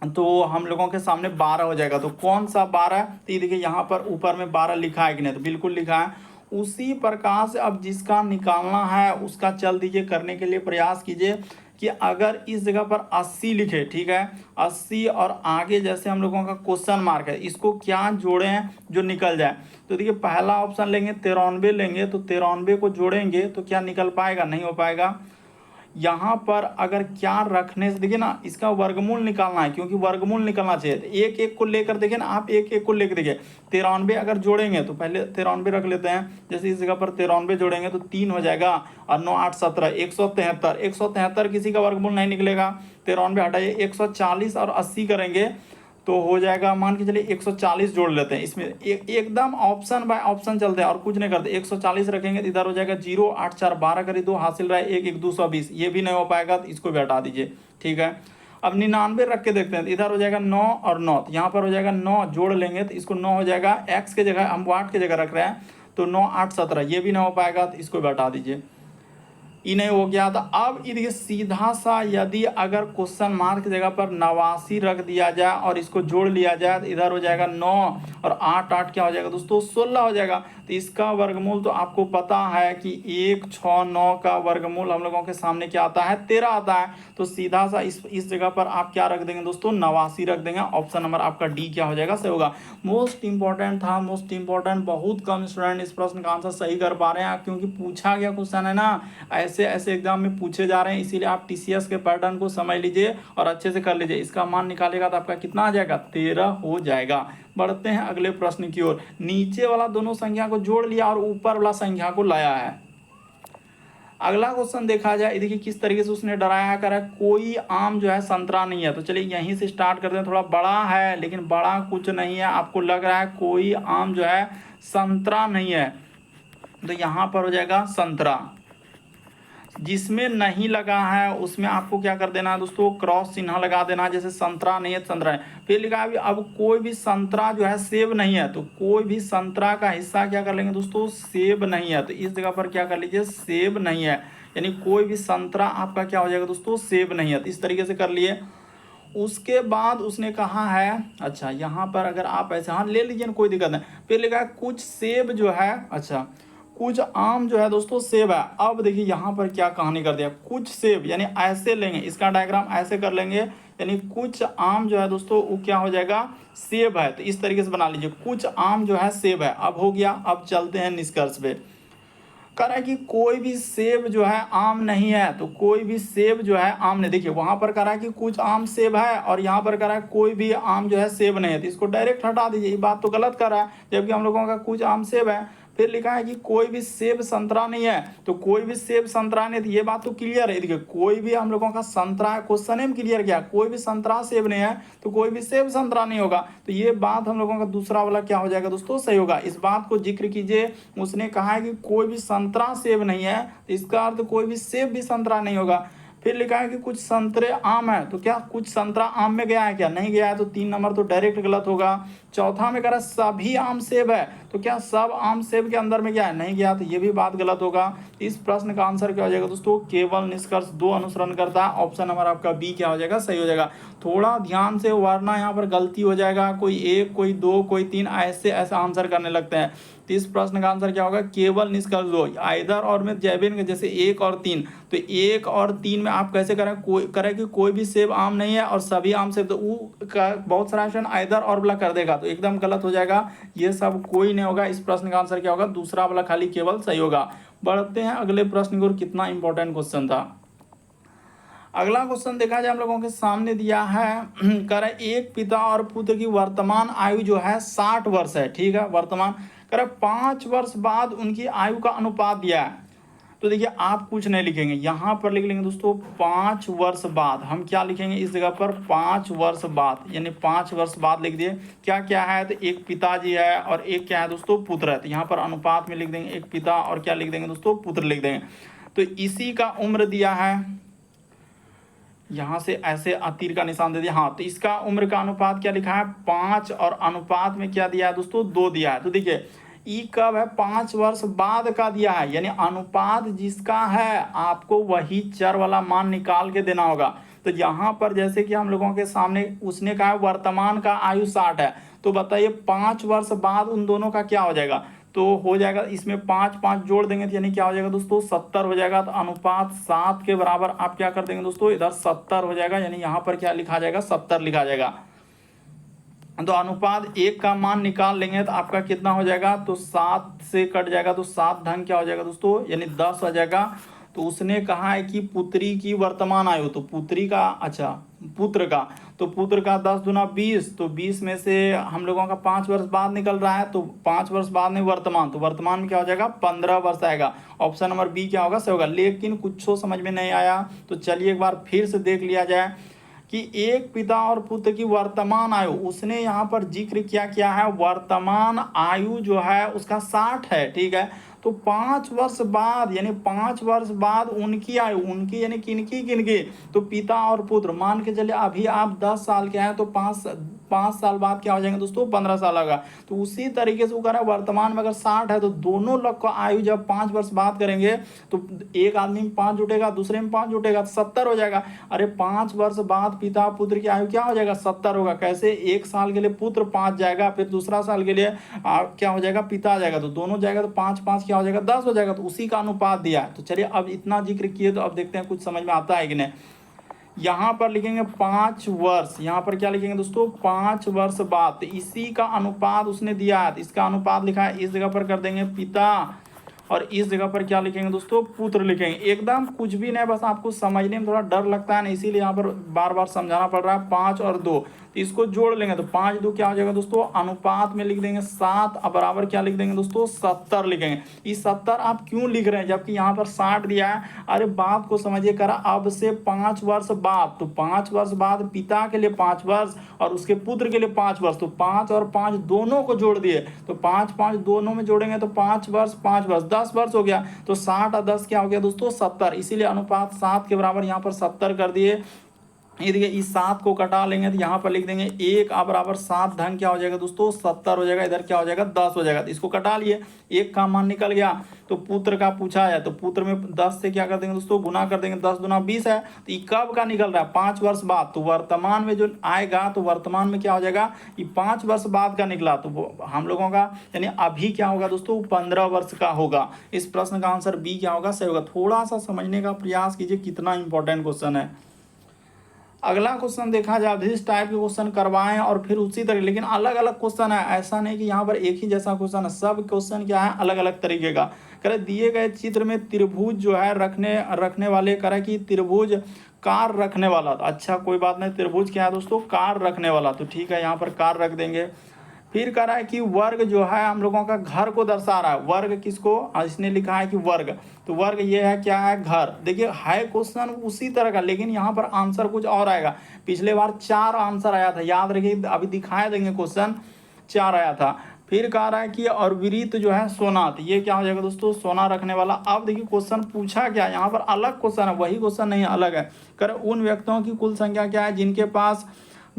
तो हम लोगों के सामने 12 हो जाएगा। तो कौन सा 12, तो ये देखिए यहाँ पर ऊपर में 12 लिखा है कि नहीं, तो बिल्कुल लिखा है। उसी प्रकार से अब जिसका निकालना है उसका चल दीजिए, करने के लिए प्रयास कीजिए कि अगर इस जगह पर 80 लिखे, ठीक है, 80 और आगे जैसे हम लोगों का क्वेश्चन मार्क है, इसको क्या जोड़ें जो निकल जाए। तो देखिए पहला ऑप्शन लेंगे 93 लेंगे, तो 93 को जोड़ेंगे तो क्या निकल पाएगा, नहीं हो पाएगा। यहाँ पर अगर क्या रखने से, देखिए ना, इसका वर्गमूल निकालना है, क्योंकि वर्गमूल निकलना चाहिए, तो एक एक को लेकर देखिए ना, आप एक एक को लेकर देखिए। 93 अगर जोड़ेंगे तो पहले 93 रख लेते हैं, जैसे इस जगह पर 93 जोड़ेंगे तो 3 हो जाएगा, और 9 8 17 173, 173 किसी का वर्गमूल नहीं निकलेगा, 93 हटाइए, 140 और 80 करेंगे तो हो जाएगा, मान के चलिए 140 जोड़ लेते हैं इसमें, एकदम ऑप्शन बाय ऑप्शन चलते हैं और कुछ नहीं करते। 140 रखेंगे तो इधर हो जाएगा 0 8 4 12 करी 2 हासिल रहा है 1 1 220, ये भी नहीं हो पाएगा, तो इसको भी हटा दीजिए, ठीक है। अब 99 रख के देखते हैं, तो इधर हो जाएगा 9 और 9, तो यहाँ पर हो जाएगा 9 जोड़ लेंगे तो इसको 9 हो जाएगा, एक्स के जगह हम वाट के जगह रख रहे हैं, तो 9 8 17, ये भी नहीं हो पाएगा, तो इसको भी हटा दीजिए, ये नहीं हो गया। था अब देखिए सीधा सा, यदि अगर क्वेश्चन मार्क की जगह पर 89 रख दिया जाए और इसको जोड़ लिया जाए तो इधर हो जाएगा 9 और 8 8 क्या हो जाएगा दोस्तों, 16 हो जाएगा। तो इसका वर्गमूल तो आपको पता है कि 1 6 9 का वर्गमूल हम लोगों के सामने क्या आता है, 13 आता है। तो सीधा सा इस जगह पर आप क्या रख देंगे दोस्तों, 89 रख देंगे। ऑप्शन नंबर आपका डी क्या हो जाएगा, सही होगा। मोस्ट इंपॉर्टेंट था, मोस्ट इंपॉर्टेंट, बहुत कम स्टूडेंट इस प्रश्न का आंसर सही कर पा रहे हैं, क्योंकि पूछा गया क्वेश्चन है ना, ऐसे ऐसे एग्जाम में पूछे जा रहे हैं, इसीलिए आप टीसीएस के पैटर्न को समझ लीजिए और अच्छे से कर लीजिए। इसका मान निकालेगा तो आपका कितना आ जाएगा, 13 हो जाएगा। बढ़ते हैं अगले प्रश्न की ओर। नीचे वाला दोनों संख्या को जोड़ लिया और ऊपर वाला संख्या को लाया है। अगला क्वेश्चन देखा जाए, देखिए किस तरीके से उसने डराया कर है, कोई आम जो है संतरा नहीं है। तो चलिए यहीं से स्टार्ट करते हैं, थोड़ा बड़ा है लेकिन बड़ा कुछ नहीं है, आपको लग रहा है कोई आम जो है संतरा नहीं है, तो यहाँ पर हो जाएगा संतरा। जिसमें नहीं लगा है उसमें आपको क्या कर देना है दोस्तों, क्रॉस चिन्ह लगा देना है, जैसे संतरा नहीं है संतरा है। फिर लिखा है अब कोई भी संतरा जो है सेब नहीं है, तो कोई भी संतरा का हिस्सा क्या कर लेंगे दोस्तों, सेब नहीं है, तो इस जगह पर क्या कर लीजिए, सेब नहीं है, यानी कोई भी संतरा आपका क्या हो जाएगा दोस्तों, सेब नहीं है। तो इस तरीके से कर लिए। उसके बाद उसने कहा है, अच्छा यहाँ पर अगर आप ऐसे हाँ ले लीजिए कोई दिक्कत नहीं। फिर लिखा है कुछ सेब जो है, अच्छा कुछ आम जो है दोस्तों सेब है। अब देखिए यहाँ पर क्या कहानी कर दिया, कुछ सेब यानी ऐसे लेंगे, इसका डायग्राम ऐसे कर लेंगे, यानी कुछ आम जो है दोस्तों वो क्या हो जाएगा, सेब है। तो इस तरीके से बना लीजिए, कुछ आम जो है सेब है। अब हो गया, अब चलते हैं निष्कर्ष पे। कह रहा है कि कोई भी सेब जो है आम नहीं है, तो कोई भी सेब जो है आम नहीं। देखिए वहां पर कह रहा है कि कुछ आम सेब है, और यहाँ पर कह रहा है कोई भी आम जो है सेब नहीं है, तो इसको डायरेक्ट हटा दीजिए, ये बात तो गलत कर रहा है, जबकि हम लोगों का कुछ आम सेब है। फिर लिखा है कि कोई भी सेब संतरा नहीं है, तो कोई भी सेब संतरा नहीं, तो ये बात तो क्लियर है। देखिए कोई भी हम लोगों का संतरा है, क्वेश्चन में क्लियर किया, कोई भी संतरा सेब नहीं है तो कोई भी सेब संतरा नहीं होगा। तो ये बात हम लोगों का दूसरा वाला क्या हो जाएगा दोस्तों, सही होगा। इस बात को जिक्र कीजिए, उसने कहा है कि कोई भी संतरा सेब नहीं है, तो इसका अर्थ कोई भी सेब भी संतरा नहीं होगा। फिर लिखा है कि कुछ संतरे आम है, तो क्या कुछ संतरा आम में गया है क्या, नहीं गया है, तो 3 नंबर तो डायरेक्ट गलत होगा। चौथा में कह रहा है सभी आम सेब है, तो क्या सब आम सेब के अंदर में गया है, नहीं गया, तो ये भी बात गलत होगा। इस प्रश्न का आंसर क्या हो जाएगा दोस्तों, केवल निष्कर्ष 2 अनुसरण करता है, ऑप्शन नंबर आपका बी क्या हो जाएगा, सही हो जाएगा। थोड़ा ध्यान से वरना यहाँ पर गलती हो जाएगा, कोई 1 कोई 2 कोई 3 ऐसे ऐसा आंसर करने लगते हैं। तो इस प्रश्न का आंसर क्या होगा, केवल निष्कर्ष 2। आइदर और में जैबिन जैसे 1 और 3, तो 1 और 3 में आप कैसे करें, करें कि कोई भी सेब आम नहीं है और सभी आम सेब, तो वो बहुत सारा ऑप्शन आइदर और वाला कर देगा, तो एकदम गलत हो जाएगा, ये सब कोई नहीं होगा। इस प्रश्न का आंसर क्या होगा, दूसरा वाला खाली केवल सही होगा। बढ़ते हैं अगले प्रश्न की ओर, कितना इंपॉर्टेंट क्वेश्चन था। अगला क्वेश्चन देखा जाए हम लोगों के सामने दिया है, कह रहा है एक पिता और पुत्र की वर्तमान आयु जो है 60 वर्ष है, ठीक है, वर्तमान कह रहा है 5 वर्ष बाद उनकी आयु का अनुपात दिया है। तो देखिए आप कुछ नहीं लिखेंगे, यहाँ पर लिख लेंगे दोस्तों 5 वर्ष बाद। हम क्या लिखेंगे इस जगह पर, 5 वर्ष बाद, यानी 5 वर्ष बाद लिख दिए। क्या क्या है, तो एक पिताजी है और एक क्या है दोस्तों, पुत्र है, तो यहाँ पर अनुपात में लिख देंगे एक पिता और क्या लिख देंगे दोस्तों, पुत्र लिख देंगे। तो इसी का उम्र दिया है, यहाँ से ऐसे तीर का निशान दे दिया, हाँ, तो इसका उम्र का अनुपात क्या लिखा है, 5, और अनुपात में क्या दिया है दोस्तों, 2 दिया है। तो देखिए ई कब है, 5 वर्ष बाद का दिया है, यानी अनुपात जिसका है आपको वही चर वाला मान निकाल के देना होगा। तो यहाँ पर जैसे कि हम लोगों के सामने उसने कहा वर्तमान का आयु 60 है, तो बताइए 5 वर्ष बाद उन दोनों का क्या हो जाएगा, तो हो जाएगा इसमें 5 5 जोड़ देंगे तो यानी क्या हो जाएगा दोस्तों, 70 हो जाएगा। तो अनुपात 7 के बराबर आप क्या कर देंगे दोस्तों, इधर 70 हो जाएगा, यानी यहाँ पर क्या लिखा जाएगा, 70 लिखा जाएगा। तो अनुपात 1 का मान निकाल लेंगे तो आपका कितना हो जाएगा, तो 7 से कट जाएगा, तो 7 ढंग क्या हो जाएगा दोस्तों, यानी 10 हो जाएगा। तो उसने कहा है कि पुत्री की वर्तमान आयु, तो पुत्री का, अच्छा पुत्र का, तो पुत्र का 10 दूना 20, तो 20 में से हम लोगों का 5 वर्ष बाद निकल रहा है, तो 5 वर्ष बाद में वर्तमान, तो वर्तमान में क्या हो जाएगा, 15 वर्ष आएगा। ऑप्शन नंबर बी क्या होगा, सही होगा। लेकिन कुछ समझ में नहीं आया, तो चलिए एक बार फिर से देख लिया जाए कि एक पिता और पुत्र की वर्तमान आयु, उसने यहाँ पर जिक्र क्या है, वर्तमान आयु जो है उसका 60 है, ठीक है। तो 5 वर्ष बाद, यानी 5 वर्ष बाद उनकी आयु, उनकी यानी किनकी, तो पिता और पुत्र, मान के चले अभी आप 10 साल के हैं, तो 5 साल बाद क्या हो जाएंगे दोस्तों, 15 साल होगा। तो उसी तरीके से वो कह रहा है वर्तमान में अगर 60 है, तो दोनों लोग का आयु जब 5 वर्ष बाद करेंगे तो एक आदमी में 5 जुटेगा, दूसरे में 5 जुटेगा, तो 70 हो जाएगा। अरे 5 वर्ष बाद पिता पुत्र की आयु क्या हो जाएगा, 70 होगा। कैसे, 1 साल के लिए पुत्र 5 जाएगा, फिर दूसरा साल के लिए क्या हो जाएगा, पिता आ जाएगा, तो दोनों जाएगा, तो 5 5 क्या हो जाएगा, 10 हो जाएगा। तो उसी का अनुपात दिया है। तो चलिए अब इतना जिक्र किए, तो अब देखते हैं कुछ समझ में आता है कि नहीं। यहाँ पर लिखेंगे 5 वर्ष, यहाँ पर क्या लिखेंगे दोस्तों, 5 वर्ष बाद, तो इसी का अनुपात उसने दिया है, इसका अनुपात लिखा है, इस जगह पर कर देंगे पिता और इस जगह पर क्या लिखेंगे दोस्तों, पुत्र लिखेंगे। एकदम कुछ भी नहीं, बस आपको समझने में थोड़ा डर लगता है ना, इसीलिए यहाँ पर बार बार समझाना पड़ रहा है। 5 और 2, तो इसको जोड़ लेंगे, तो 5 2 क्या हो जाएगा दोस्तों, अनुपात में लिख देंगे 7 बराबर क्या लिख देंगे दोस्तों, 70 लिखेंगे। ये 70 आप क्यों लिख रहे हैं जबकि यहाँ पर 60 दिया है। अरे बात को समझिए, करा अब से 5 वर्ष बाद, तो 5 वर्ष बाद पिता के लिए 5 वर्ष और उसके पुत्र के लिए 5 वर्ष, तो 5 और 5 दोनों को जोड़ दिए, तो 5 5 दोनों में जोड़ेंगे तो 5 वर्ष 5 वर्ष 10 वर्ष हो गया। तो 60 और 10 क्या हो गया दोस्तों, 70, इसीलिए अनुपात 7 के बराबर यहाँ पर 70 कर दिए। ये देखिए इस 7 को कटा लेंगे तो यहाँ पर लिख देंगे 1 बराबर 7 धन क्या हो जाएगा दोस्तों 70 हो जाएगा, इधर क्या हो जाएगा 10 हो जाएगा। तो इसको कटा लिए, 1 का मान निकल गया। तो पुत्र का पूछा है तो पुत्र में 10 से क्या कर देंगे दोस्तों गुना कर देंगे, 10 दूना 20 है। तो ये कब का निकल रहा है 5 वर्ष बाद। तो वर्तमान में जो आएगा तो वर्तमान में क्या हो जाएगा ये 5 वर्ष बाद का निकला। तो हम लोगों का यानी अभी क्या होगा दोस्तों 15 वर्ष का होगा। इस प्रश्न का आंसर बी क्या होगा सही होगा। थोड़ा सा समझने का प्रयास कीजिए कितना इंपॉर्टेंट क्वेश्चन है। अगला क्वेश्चन देखा जाए, इस टाइप के क्वेश्चन करवाएं और फिर उसी तरह, लेकिन अलग अलग क्वेश्चन है, ऐसा नहीं कि यहाँ पर एक ही जैसा क्वेश्चन है। सब क्वेश्चन क्या है अलग अलग तरीके का। करे दिए गए चित्र में त्रिभुज जो है रखने वाले, करे कि त्रिभुज कार रखने वाला। तो अच्छा कोई बात नहीं, त्रिभुज क्या है दोस्तों कार रखने वाला। तो ठीक है यहाँ पर कार रख देंगे। फिर कह रहा है कि वर्ग जो है हम लोगों का घर को दर्शा रहा है। वर्ग किसको, इसने लिखा है कि वर्ग, तो वर्ग ये है क्या है घर। देखिए है क्वेश्चन उसी तरह का, लेकिन यहाँ पर आंसर कुछ और आएगा। पिछले बार 4 आंसर आया था, याद रखिए, अभी दिखाया देंगे क्वेश्चन 4 आया था। फिर कह रहा है कि और विरित जो है सोना, तो ये क्या हो जाएगा दोस्तों सोना रखने वाला। अब देखिए क्वेश्चन पूछा क्या, यहाँ पर अलग क्वेश्चन है, वही क्वेश्चन नहीं अलग है। कर उन व्यक्तियों की कुल संख्या क्या है जिनके पास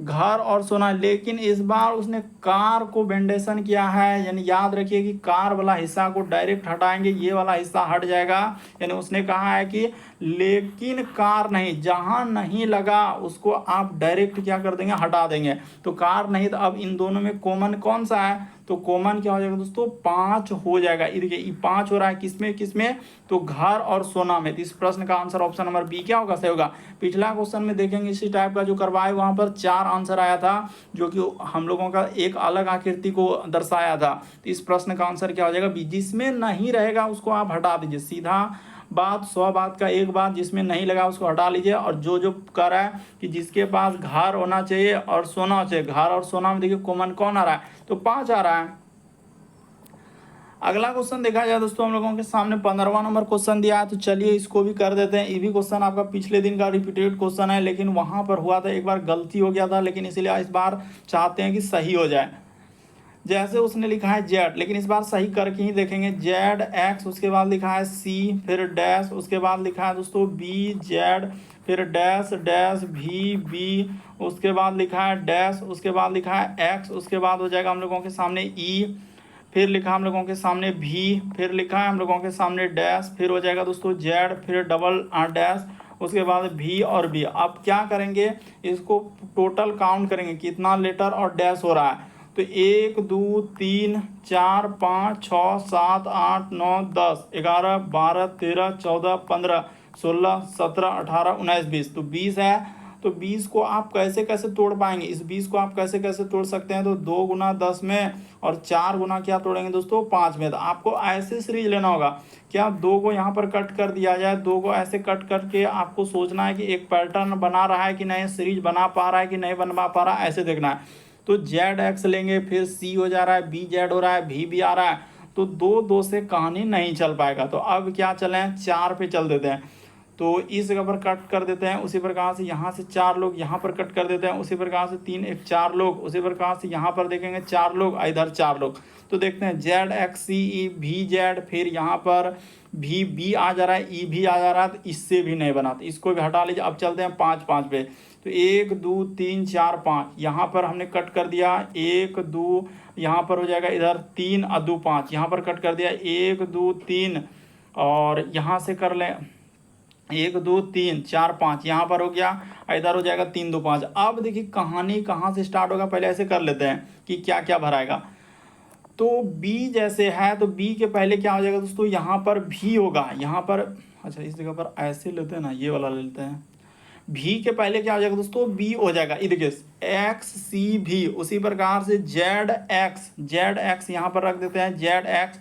घर और सोना, लेकिन इस बार उसने कार को वेंडेशन किया है। यानी याद रखिए कि कार वाला हिस्सा को डायरेक्ट हटाएंगे, ये वाला हिस्सा हट जाएगा। यानी उसने कहा है कि लेकिन कार नहीं, जहां नहीं लगा उसको आप डायरेक्ट क्या कर देंगे हटा देंगे। तो कार नहीं, तो अब इन दोनों में कॉमन कौन सा है, तो कॉमन क्या हो जाएगा दोस्तों 5 हो जाएगा। देखिए 5 हो रहा है किसमें किसमें, तो घर और सोना में। तो इस प्रश्न का आंसर ऑप्शन नंबर बी क्या होगा सही होगा। पिछला क्वेश्चन में देखेंगे इसी टाइप का जो करवाए, वहां पर 4 आंसर आया था, जो कि हम लोगों का एक अलग आकृति को दर्शाया था। तो इस प्रश्न का आंसर क्या हो जाएगा बी। जिसमें नहीं रहेगा उसको आप हटा दीजिए, सीधा बात 100 बात का एक बात, जिसमें नहीं लगा उसको हटा लीजिए। और जो जो कर रहा है कि जिसके पास घर होना चाहिए और सोना चाहिए, घर और सोना में देखिए कॉमन कौन आ रहा है, तो 5 आ रहा है। अगला क्वेश्चन देखा जाए दोस्तों हम लोगों के सामने 15वां नंबर क्वेश्चन दिया है। तो चलिए इसको भी कर देते हैं। ये भी क्वेश्चन आपका पिछले दिन का रिपीटेड क्वेश्चन है, लेकिन वहां पर हुआ था एक बार गलती हो गया था, लेकिन इसलिए इस बार चाहते हैं कि सही हो जाए। जैसे उसने लिखा है जेड, लेकिन इस बार सही करके ही देखेंगे। जेड एक्स, उसके बाद लिखा है सी, फिर डैश, उसके बाद लिखा है दोस्तों बी जेड, फिर डैश डैश भी बी, उसके बाद लिखा है डैश, उसके बाद लिखा है एक्स, उसके बाद हो जाएगा हम लोगों के सामने ई, फिर लिखा हम लोगों के सामने भी, फिर लिखा है हम लोगों के सामने डैश, फिर हो जाएगा दोस्तों जेड, फिर डबल डैश, उसके बाद भी और बी। अब क्या करेंगे, इसको टोटल काउंट करेंगे कितना लेटर और डैश हो रहा है। तो 1 2 3 4 5 6 7 8 9 10 11 12 13 14 15 16 17 18 19 20, तो 20 है। तो 20 को आप कैसे कैसे तोड़ पाएंगे, इस 20 को आप कैसे कैसे तोड़ सकते हैं, तो 2 गुना 10 में और 4 गुना क्या तोड़ेंगे दोस्तों 5 में। तो आपको ऐसे सीरीज लेना होगा, क्या 2 को यहाँ पर कट कर दिया जाए, 2 को ऐसे कट करके आपको सोचना है कि एक पैटर्न बना रहा है कि नहीं, सीरीज बना पा रहा है कि नहीं बना पा रहा है, ऐसे देखना है। तो जेड एक्स लेंगे, फिर सी हो जा रहा है, बी जेड हो रहा है, भी आ रहा है, तो 2 से कहानी नहीं चल पाएगा। तो अब क्या चलें 4 पे चल देते हैं। तो इस जगह पर कट कर देते हैं, उसी प्रकार से यहाँ से 4 लोग यहाँ पर कट कर देते हैं, उसी प्रकार से 3 1 4 लोग, उसी प्रकार से यहाँ पर देखेंगे 4 लोग, इधर 4 लोग। तो देखते हैं जेड एक्स सी ई भी जेड, फिर यहाँ पर भी बी आ जा रहा है, ई भी आ जा रहा है, तो इससे भी नहीं बना, तो इसको भी हटा लीजिए। अब चलते हैं 5 5 पे। तो 1 2 3 4 5 यहाँ पर हमने कट कर दिया, 1 2 यहाँ पर हो जाएगा, इधर 3 और 2 5 यहाँ पर कट कर दिया, 1 2 3 और यहाँ से कर लें 1 2 3 4 5 यहाँ पर हो गया, इधर हो जाएगा 3 2 5। अब देखिए कहानी कहाँ से स्टार्ट होगा, पहले ऐसे कर लेते हैं कि क्या क्या भराएगा। तो B जैसे है, तो B के पहले क्या हो जाएगा दोस्तों, यहाँ पर भी होगा, यहाँ पर अच्छा इस जगह पर ऐसे लेते हैं ना, ये वाला ले लेते हैं। भी के पहले क्या हो जाएगा दोस्तों, बी हो जाएगा, ये देखिए एक्स सी भी, उसी प्रकार से जेड एक्स यहाँ पर रख देते हैं, जेड एक्स।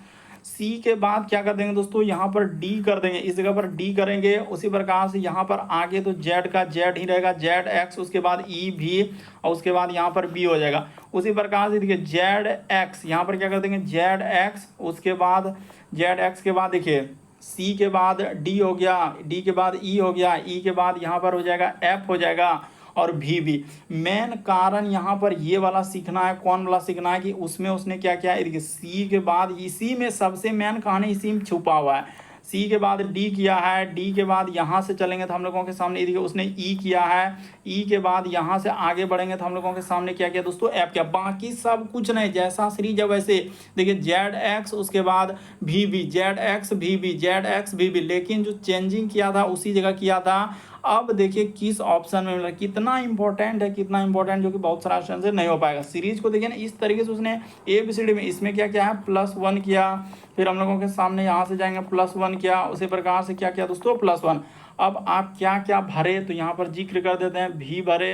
सी के बाद क्या कर देंगे दोस्तों, यहाँ पर डी कर देंगे, इस जगह पर डी करेंगे। उसी प्रकार से यहाँ पर आगे तो जेड का जेड ही रहेगा, जेड एक्स, उसके बाद ई भी, और उसके बाद यहाँ पर बी हो जाएगा। उसी प्रकार से देखिए जेड एक्स, यहाँ पर क्या कर देंगे जेड एक्स, उसके बाद जेड एक्स के बाद देखिए सी के बाद डी हो गया, डी के बाद ई हो गया, ई के बाद यहाँ पर हो जाएगा एफ हो जाएगा, और भी। मेन कारण यहाँ पर ये वाला सीखना है, कौन वाला सीखना है कि उसमें उसने क्या क्या है, देखिए सी के बाद इसी में सबसे मेन कहानी इसी में छुपा हुआ है। सी के बाद डी किया है, डी के बाद यहाँ से चलेंगे तो हम लोगों के सामने देखिए उसने ई किया है, ई के बाद यहाँ से आगे बढ़ेंगे तो हम लोगों के सामने क्या किया दोस्तों, एफ किया। बाकी सब कुछ नहीं, जैसा सीरीज है वैसे देखिए जेड एक्स उसके बाद V B, Z X V B, Z X V B, लेकिन जो चेंजिंग किया था उसी जगह किया था। अब देखिए किस ऑप्शन में मिला, कितना इंपॉर्टेंट है, कितना इंपॉर्टेंट, जो कि बहुत सारा ऑप्शन से नहीं हो पाएगा। सीरीज को देखिए ना इस तरीके से उसने ए बी सी डी में इसमें क्या क्या है +1 किया, फिर हम लोगों के सामने यहाँ से जाएंगे +1 किया, उसी प्रकार से क्या किया दोस्तों +1। अब आप क्या क्या भरे तो यहाँ पर जिक्र कर देते हैं, भी भरे,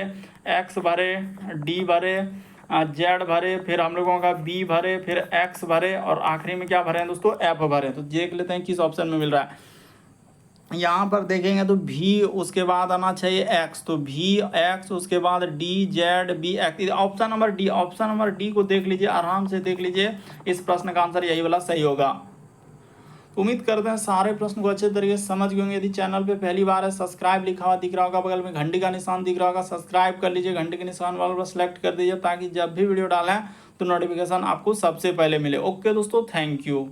एक्स भरे, डी भरे, जेड भरे, फिर हम लोगों का बी भरे, फिर एक्स भरे और आखिरी में क्या भरे हैं दोस्तों, एफ भरे। तो देख लेते हैं किस ऑप्शन में मिल रहा है। यहाँ पर देखेंगे तो भी उसके बाद आना चाहिए एक्स, तो भी एक्स उसके बाद D Z B X, option number D, option number D को देख लीजिए, आराम से देख लीजिए, इस प्रश्न का आंसर यही वाला सही होगा। उम्मीद करते हैं सारे प्रश्न को अच्छे तरीके से समझ गए होंगे। यदि चैनल पे पहली बार है, सब्सक्राइब लिखा हुआ दिख रहा होगा, बगल में घंटी का निशान दिख रहा होगा, सब्सक्राइब कर लीजिए, घंटी के निशान वाले पर सेलेक्ट कर दीजिए ताकि जब भी वीडियो डालें तो नोटिफिकेशन आपको सबसे पहले मिले। ओके दोस्तों, थैंक यू।